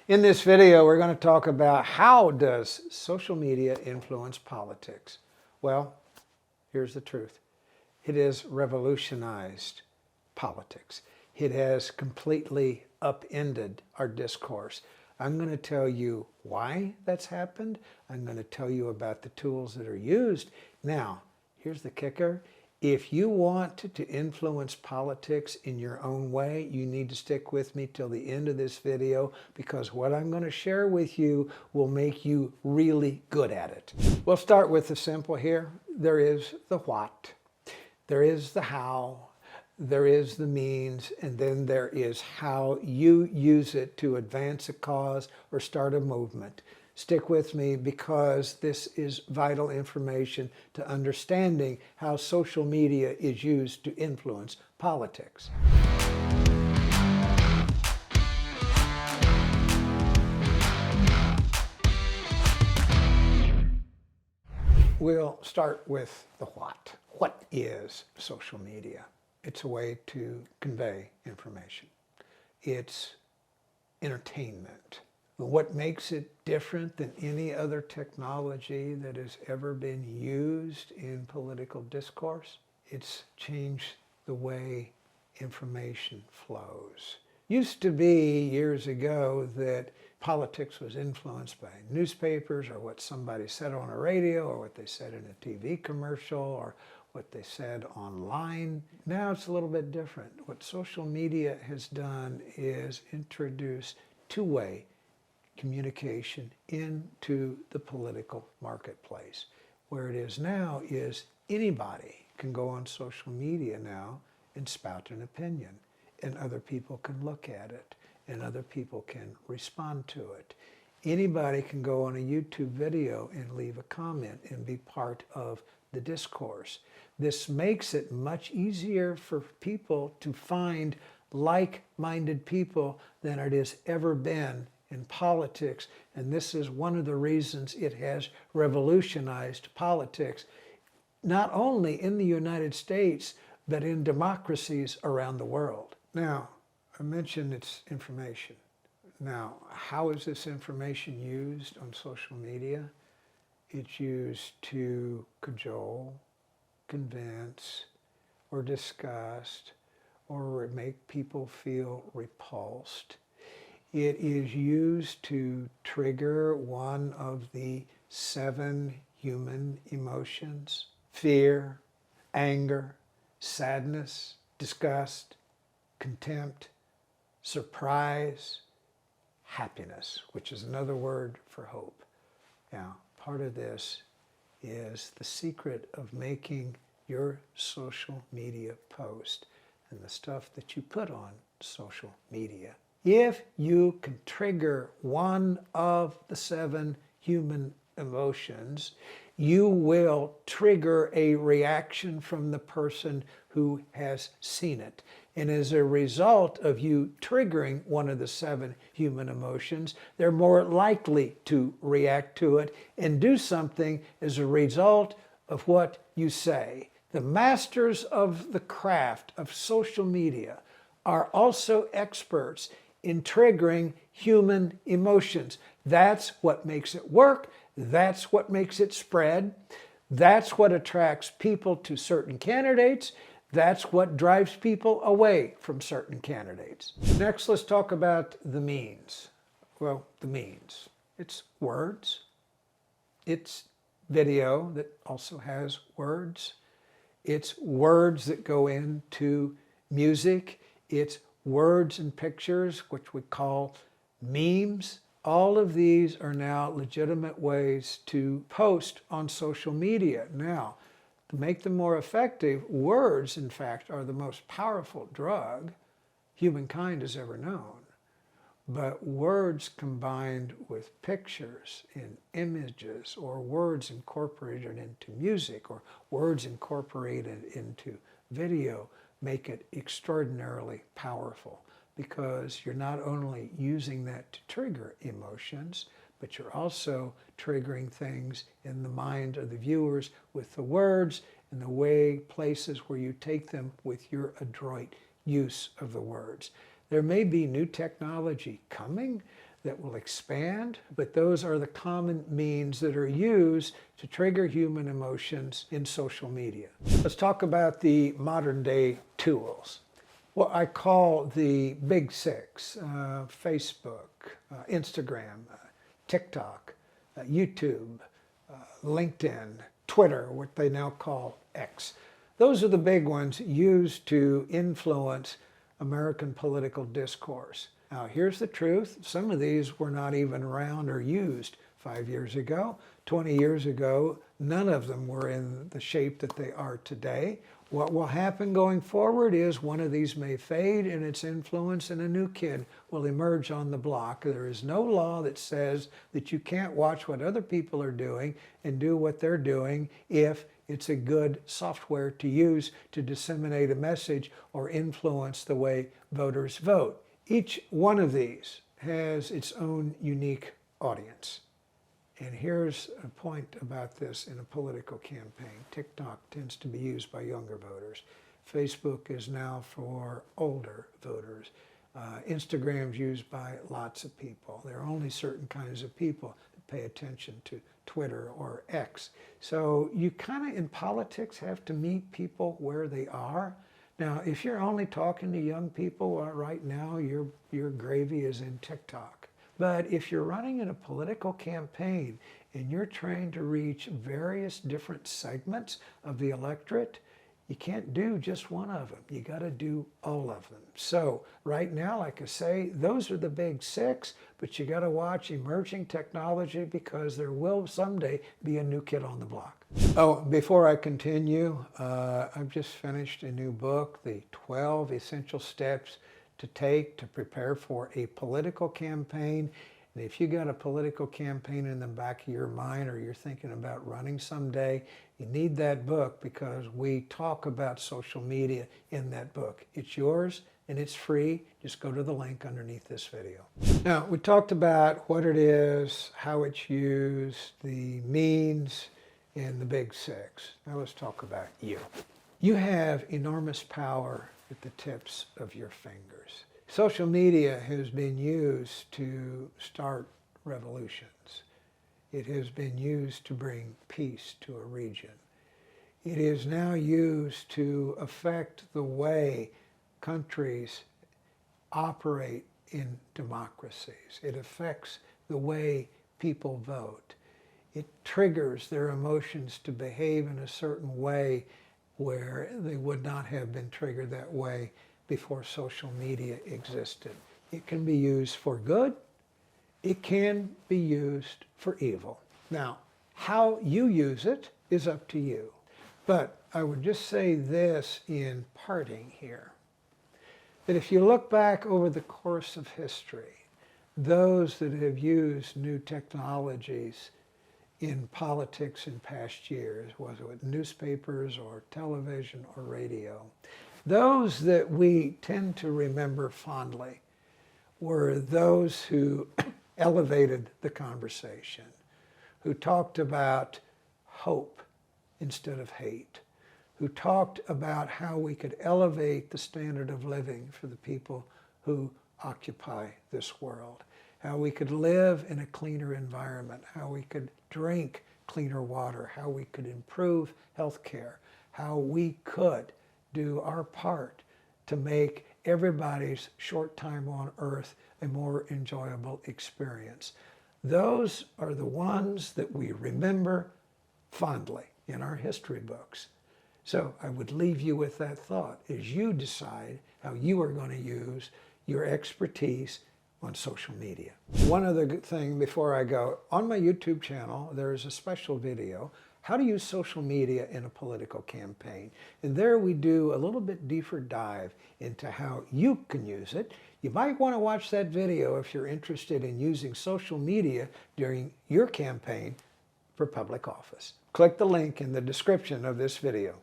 In this video, we're going to talk about how does social media influence politics? Well, here's the truth. It has revolutionized politics. It has completely upended our discourse. I'm going to tell you why that's happened. I'm going to tell you about the tools that are used. Now, here's the kicker. If you want to influence politics in your own way, you need to stick with me till the end of this video, because what I'm going to share with you will make you really good at it. We'll start with the simple here. There is the what, there is the how, there is the means, and then there is how you use it to advance a cause or start a movement. Stick with me, because this is vital information to understanding how social media is used to influence politics. We'll start with the what. What is social media? It's a way to convey information. It's entertainment. What makes it different than any other technology that has ever been used in political discourse? It's changed the way information flows. Used to be years ago that politics was influenced by newspapers or what somebody said on a radio or what they said in a TV commercial or what they said online. Now it's a little bit different. What social media has done is introduce two-way communication into the political marketplace. Where it is now is anybody can go on social media now and spout an opinion, and other people can look at it, and other people can respond to it. Anybody can go on a YouTube video and leave a comment and be part of the discourse. This makes it much easier for people to find like-minded people than it has ever been in politics, and this is one of the reasons it has revolutionized politics, not only in the United States, but in democracies around the world. Now, I mentioned it's information. Now, how is this information used on social media? It's used to cajole, convince, or disgust, or make people feel repulsed. It is used to trigger one of the 7 human emotions: fear, anger, sadness, disgust, contempt, surprise, happiness, which is another word for hope. Now, part of this is the secret of making your social media post and the stuff that you put on social media. If you can trigger one of the 7 human emotions, you will trigger a reaction from the person who has seen it. And as a result of you triggering one of the 7 human emotions, they're more likely to react to it and do something as a result of what you say. The masters of the craft of social media are also experts in triggering human emotions. That's what makes it work. That's what makes it spread. That's what attracts people to certain candidates. That's what drives people away from certain candidates. Next, let's talk about the means. Well, the means. It's words. It's video that also has words. It's words that go into music. It's words and pictures, which we call memes. All of these are now legitimate ways to post on social media. Now, to make them more effective, words, in fact, are the most powerful drug humankind has ever known. But words combined with pictures and images, or words incorporated into music, or words incorporated into video, make it extraordinarily powerful, because you're not only using that to trigger emotions, but you're also triggering things in the mind of the viewers with the words and the way, places where you take them with your adroit use of the words. There may be new technology coming that will expand, but those are the common means that are used to trigger human emotions in social media. Let's talk about the modern day tools. What I call the big six: Facebook, Instagram, TikTok, YouTube, LinkedIn, Twitter, what they now call X. Those are the big ones used to influence American political discourse. Now, here's the truth. Some of these were not even around or used 5 years ago, 20 years ago. None of them were in the shape that they are today. What will happen going forward is one of these may fade in its influence and a new kid will emerge on the block. There is no law that says that you can't watch what other people are doing and do what they're doing if it's a good software to use to disseminate a message or influence the way voters vote. Each one of these has its own unique audience. And here's a point about this in a political campaign. TikTok tends to be used by younger voters. Facebook is now for older voters. Instagram's used by lots of people. There are only certain kinds of people that pay attention to Twitter or X. So you kind of in politics have to meet people where they are. Now, if you're only talking to young people, right now your gravy is in TikTok. But if you're running in a political campaign and you're trying to reach various different segments of the electorate, you can't do just one of them. You got to do all of them. So right now, like I say, those are the big six, but you got to watch emerging technology because there will someday be a new kid on the block. Oh, before I continue, I've just finished a new book, The 12 Essential Steps to Take to Prepare for a Political Campaign. And if you got a political campaign in the back of your mind or you're thinking about running someday, you need that book because we talk about social media in that book. It's yours and it's free. Just go to the link underneath this video. Now, we talked about what it is, how it's used, the means, and the big six. Now let's talk about you. You have enormous power at the tips of your fingers. Social media has been used to start revolutions. It has been used to bring peace to a region. It is now used to affect the way countries operate in democracies. It affects the way people vote. It triggers their emotions to behave in a certain way where they would not have been triggered that way before social media existed. It can be used for good. It can be used for evil. Now, how you use it is up to you. But I would just say this in parting here, that if you look back over the course of history, those that have used new technologies in politics in past years, was it with newspapers or television or radio, those that we tend to remember fondly were those who elevated the conversation, who talked about hope instead of hate, who talked about how we could elevate the standard of living for the people who occupy this world, how we could live in a cleaner environment, how we could drink cleaner water, how we could improve health care, how we could do our part to make everybody's short time on earth a more enjoyable experience. Those are the ones that we remember fondly in our history books. So I would leave you with that thought as you decide how you are going to use your expertise on social media. One other good thing before I go, on my YouTube channel, there is a special video, how to use social media in a political campaign. And there we do a little bit deeper dive into how you can use it. You might want to watch that video if you're interested in using social media during your campaign for public office. Click the link in the description of this video.